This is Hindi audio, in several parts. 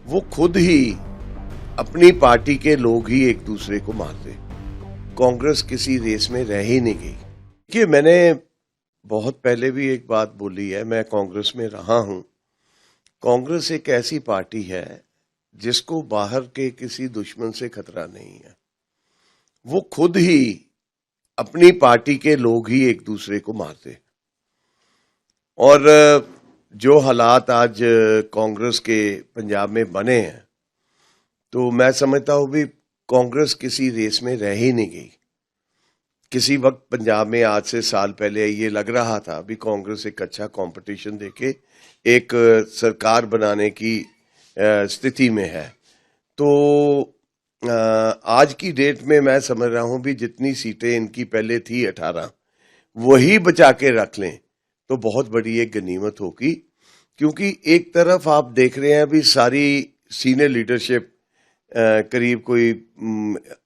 वो खुद ही अपनी पार्टी के लोग ही एक दूसरे को मारते। कांग्रेस किसी रेस में रह ही नहीं गई। देखिए, मैंने बहुत पहले भी एक बात बोली है, मैं कांग्रेस में रहा हूं। कांग्रेस एक ऐसी पार्टी है जिसको बाहर के किसी दुश्मन से खतरा नहीं है। वो खुद ही अपनी पार्टी के लोग ही एक दूसरे को मारते। और जो हालात आज कांग्रेस के पंजाब में बने हैं, तो मैं समझता हूं भी कांग्रेस किसी रेस में रह ही नहीं गई। किसी वक्त पंजाब में आज से साल पहले ये लग रहा था भी कांग्रेस एक अच्छा कंपटीशन देके एक सरकार बनाने की स्थिति में है। तो आज की डेट में मैं समझ रहा हूं भी जितनी सीटें इनकी पहले थी 18, वही बचा के रख लें तो बहुत बड़ी एक गनीमत होगी। क्योंकि एक तरफ आप देख रहे हैं भी सारी सीनियर लीडरशिप करीब कोई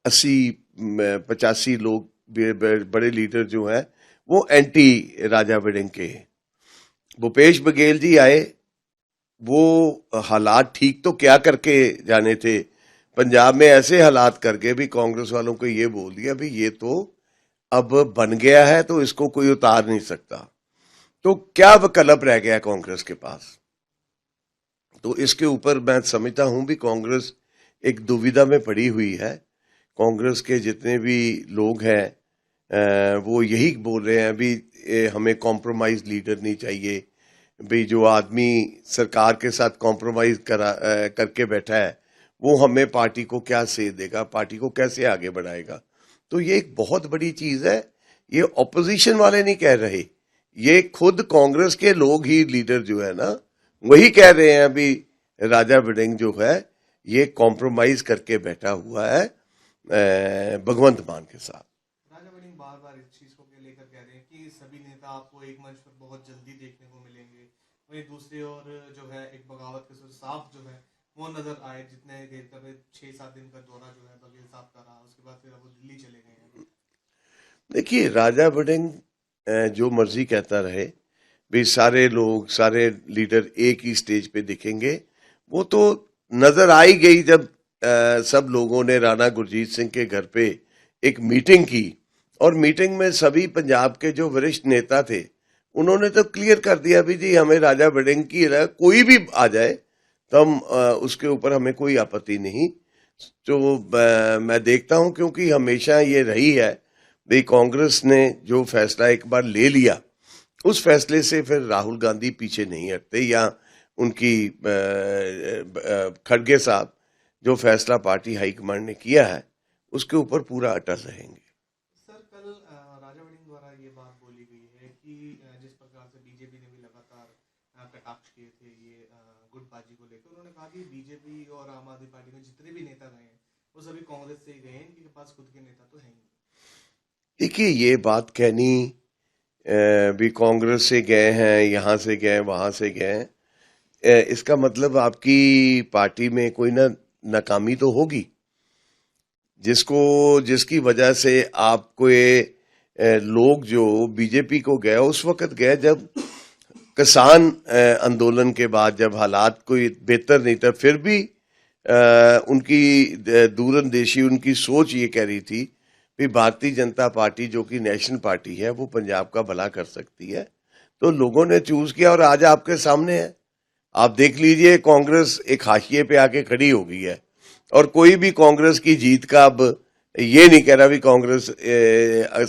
80-85 लोग बड़े लीडर जो हैं वो एंटी राजा वड़िंग के। भूपेश बघेल जी आए, वो हालात ठीक तो क्या करके जाने थे, पंजाब में ऐसे हालात करके भी कांग्रेस वालों को ये बोल दिया भी ये तो अब बन गया है तो इसको कोई उतार नहीं सकता। तो क्या विकल्प रह गया कांग्रेस के पास? तो इसके ऊपर मैं समझता हूं भी कांग्रेस एक दुविधा में पड़ी हुई है। कांग्रेस के जितने भी लोग हैं वो यही बोल रहे हैं भी हमें कॉम्प्रोमाइज लीडर नहीं चाहिए। भी जो आदमी सरकार के साथ कॉम्प्रोमाइज करके बैठा है वो हमें पार्टी को क्या सेध देगा, पार्टी को कैसे आगे बढ़ाएगा। तो ये एक बहुत बड़ी चीज है। ये ऑपोजिशन वाले नहीं कह रहे, ये खुद कांग्रेस के लोग ही लीडर जो है ना वही कह रहे हैं अभी राजा वड़िंग जो है ये कॉम्प्रोमाइज करके बैठा हुआ है भगवंत मान के साथ। राजा वड़िंग बार बार इस चीज को लेकर कह रहे हैं कि सभी नेता आपको एक मंच पर बहुत जल्दी देखने को मिलेंगे। वहीं दूसरी ओर जो है एक बगावत के साफ जो है वो नजर आए, जितने देर का 6-7 दिन का दौरा जो है बघेल साहब का रहा, उसके बाद फिर वो दिल्ली चले गए हैं। देखिए, राजा वड़िंग जो मर्जी कहता रहे भी सारे लोग सारे लीडर एक ही स्टेज पे दिखेंगे, वो तो नजर आ ही गई जब सब लोगों ने राणा गुरजीत सिंह के घर पे एक मीटिंग की। और मीटिंग में सभी पंजाब के जो वरिष्ठ नेता थे उन्होंने तो क्लियर कर दिया भी जी हमें राजा वड़िंग की कोई भी आ जाए तो हम उसके ऊपर हमें कोई आपत्ति नहीं। तो मैं देखता हूं क्योंकि हमेशा ये रही है भाई कांग्रेस ने जो फैसला एक बार ले लिया उस फैसले से फिर राहुल गांधी पीछे नहीं हटते, या उनकी खड़गे साहब जो फैसला पार्टी हाईकमांड ने किया है उसके ऊपर पूरा अटल रहेंगे। सर, कल राजा वड़िंग द्वारा ये बात बोली गई है कि जिस प्रकार से बीजेपी ने भी लगातार कटाक्ष किए थे ये गुटबाजी को लेकर, उन्होंने कहा कि बीजेपी और आम आदमी पार्टी में जितने भी नेता गए हैं वो सभी कांग्रेस से ही गए हैं, इनके पास खुद के नेता तो है ही नहीं। देखिए, ये बात कहनी भी कांग्रेस से गए हैं, यहां से गए, वहां से गए, इसका मतलब आपकी पार्टी में कोई ना नाकामी तो होगी जिसकी वजह से आपको लोग जो बीजेपी को गए उस वक्त गए जब किसान आंदोलन के बाद जब हालात कोई बेहतर नहीं था, फिर भी उनकी दूरंदेशी उनकी सोच ये कह रही थी कि भारतीय जनता पार्टी जो कि नेशनल पार्टी है वो पंजाब का भला कर सकती है। तो लोगों ने चूज किया और आज आपके सामने है। आप देख लीजिए कांग्रेस एक हाशिए पे आके खड़ी हो गई है और कोई भी कांग्रेस की जीत का अब ये नहीं कह रहा भी कांग्रेस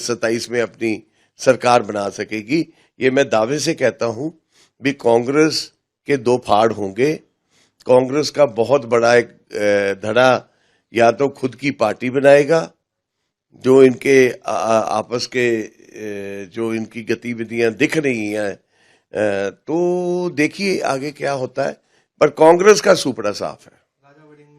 27 में अपनी सरकार बना सकेगी। ये मैं दावे से कहता हूं भी कांग्रेस के दो फाड़ होंगे। कांग्रेस का बहुत बड़ा एक धड़ा या तो खुद की पार्टी बनाएगा, जो इनके आपस के जो इनकी गतिविधियां दिख रही हैं, तो देखिए आगे क्या होता है। पर कांग्रेस का सुपड़ा साफ है। राजा वड़िंग